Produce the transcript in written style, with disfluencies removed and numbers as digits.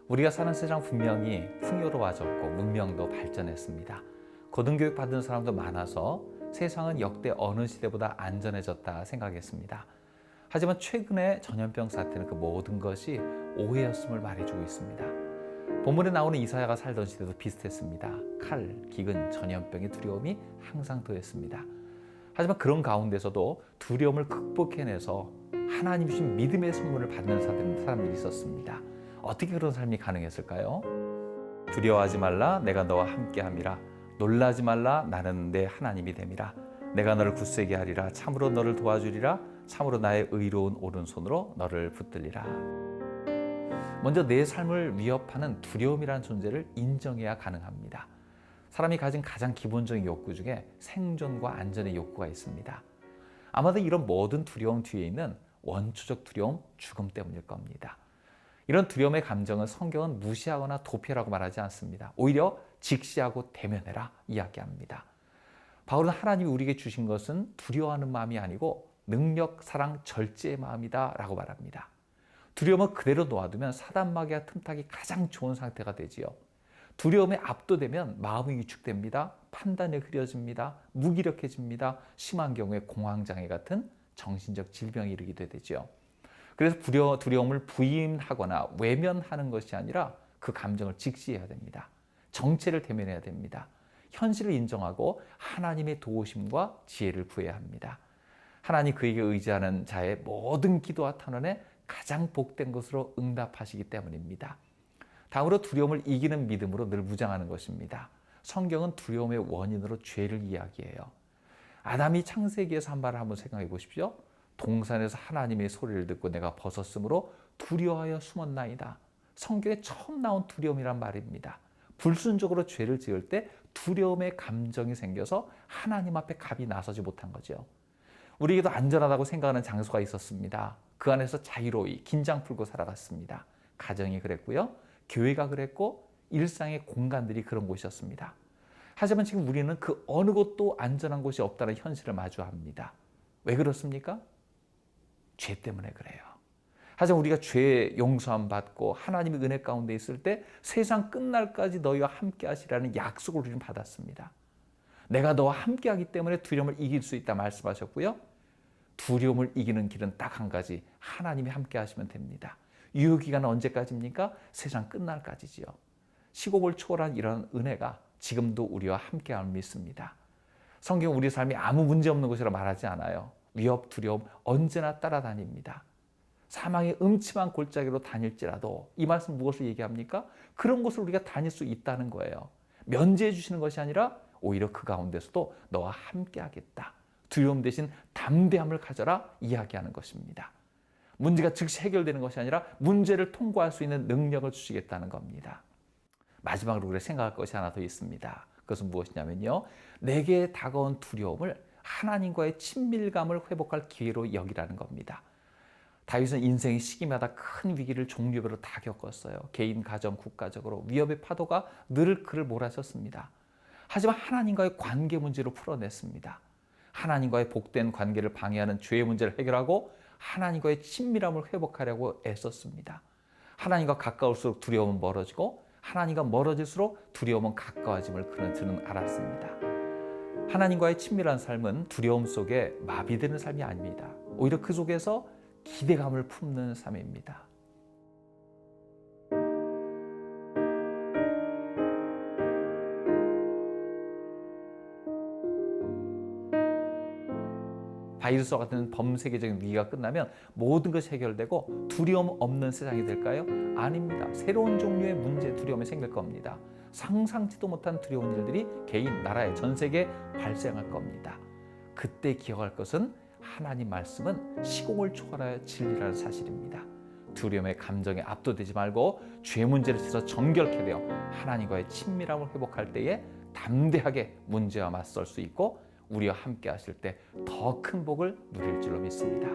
우리가 사는 세상 분명히 풍요로워졌고 문명도 발전했습니다. 고등교육 받은 사람도 많아서 세상은 역대 어느 시대보다 안전해졌다 생각했습니다. 하지만 최근의 전염병 사태는 그 모든 것이 오해였음을 말해주고 있습니다. 본문에 나오는 이사야가 살던 시대도 비슷했습니다. 칼, 기근, 전염병의 두려움이 항상 더했습니다. 하지만 그런 가운데서도 두려움을 극복해내서 하나님 주신 믿음의 선물을 받는 사람들이 있었습니다. 어떻게 그런 삶이 가능했을까요? 두려워하지 말라, 내가 너와 함께함이라. 놀라지 말라, 나는 내 하나님이 됨이라. 내가 너를 굳세게 하리라. 참으로 너를 도와주리라. 참으로 나의 의로운 오른손으로 너를 붙들리라. 먼저 내 삶을 위협하는 두려움이라는 존재를 인정해야 가능합니다. 사람이 가진 가장 기본적인 욕구 중에 생존과 안전의 욕구가 있습니다. 아마도 이런 모든 두려움 뒤에 있는 원초적 두려움, 죽음 때문일 겁니다. 이런 두려움의 감정은 성경은 무시하거나 도피하라고 말하지 않습니다. 오히려 직시하고 대면해라 이야기합니다. 바울은 하나님이 우리에게 주신 것은 두려워하는 마음이 아니고 능력, 사랑, 절제의 마음이다 라고 말합니다. 두려움을 그대로 놓아두면 사단마귀와 틈타기 가장 좋은 상태가 되지요. 두려움에 압도되면 마음이 위축됩니다. 판단이 흐려집니다. 무기력해집니다. 심한 경우에 공황장애 같은 정신적 질병에 이르게 되죠. 그래서 두려움을 부인하거나 외면하는 것이 아니라 그 감정을 직시해야 됩니다. 정체를 대면해야 됩니다. 현실을 인정하고 하나님의 도우심과 지혜를 구해야 합니다. 하나님 그에게 의지하는 자의 모든 기도와 탄원에 가장 복된 것으로 응답하시기 때문입니다. 다음으로 두려움을 이기는 믿음으로 늘 무장하는 것입니다. 성경은 두려움의 원인으로 죄를 이야기해요. 아담이 창세기에서 한 말을 한번 생각해 보십시오. 동산에서 하나님의 소리를 듣고 내가 벗었으므로 두려워하여 숨었나이다. 성경에 처음 나온 두려움이란 말입니다. 불순적으로 죄를 지을 때 두려움의 감정이 생겨서 하나님 앞에 감히 나서지 못한 거죠. 우리에게도 안전하다고 생각하는 장소가 있었습니다. 그 안에서 자유로이 긴장 풀고 살아갔습니다. 가정이 그랬고요. 교회가 그랬고 일상의 공간들이 그런 곳이었습니다. 하지만 지금 우리는 그 어느 곳도 안전한 곳이 없다는 현실을 마주합니다. 왜 그렇습니까? 죄 때문에 그래요. 하지만 우리가 죄 용서함 받고 하나님의 은혜 가운데 있을 때 세상 끝날까지 너희와 함께 하시라는 약속을 우리는 받았습니다. 내가 너와 함께 하기 때문에 두려움을 이길 수 있다 말씀하셨고요. 두려움을 이기는 길은 딱 한 가지, 하나님이 함께 하시면 됩니다. 유효기간은 언제까지입니까? 세상 끝날까지지요. 시국을 초월한 이런 은혜가 지금도 우리와 함께함을 믿습니다. 성경은 우리 삶이 아무 문제 없는 곳이라 말하지 않아요. 위협, 두려움 언제나 따라다닙니다. 사망의 음침한 골짜기로 다닐지라도 이 말씀 무엇을 얘기합니까? 그런 곳을 우리가 다닐 수 있다는 거예요. 면제해 주시는 것이 아니라 오히려 그 가운데서도 너와 함께 하겠다. 두려움 대신 담대함을 가져라 이야기하는 것입니다. 문제가 즉시 해결되는 것이 아니라 문제를 통과할 수 있는 능력을 주시겠다는 겁니다. 마지막으로 우리가 생각할 것이 하나 더 있습니다. 그것은 무엇이냐면요. 내게 다가온 두려움을 하나님과의 친밀감을 회복할 기회로 여기라는 겁니다. 다윗은 인생의 시기마다 큰 위기를 종류별로 다 겪었어요. 개인, 가정, 국가적으로 위협의 파도가 늘 그를 몰아쳤습니다. 하지만 하나님과의 관계 문제로 풀어냈습니다. 하나님과의 복된 관계를 방해하는 죄의 문제를 해결하고 하나님과의 친밀함을 회복하려고 애썼습니다. 하나님과 가까울수록 두려움은 멀어지고 하나님과 멀어질수록 두려움은 가까워짐을 그는 알았습니다. 하나님과의 친밀한 삶은 두려움 속에 마비되는 삶이 아닙니다. 오히려 그 속에서 기대감을 품는 삶입니다. 바이러스와 같은 범세계적인 위기가 끝나면 모든 것이 해결되고 두려움 없는 세상이 될까요? 아닙니다. 새로운 종류의 문제, 두려움이 생길 겁니다. 상상치도 못한 두려운 일들이 개인, 나라에, 전 세계에 발생할 겁니다. 그때 기억할 것은 하나님 말씀은 시공을 초월하여 진리라는 사실입니다. 두려움의 감정에 압도되지 말고 죄 문제를 찾아 정결케 되어 하나님과의 친밀함을 회복할 때에 담대하게 문제와 맞설 수 있고 우리와 함께 하실 때 더 큰 복을 누릴 줄로 믿습니다.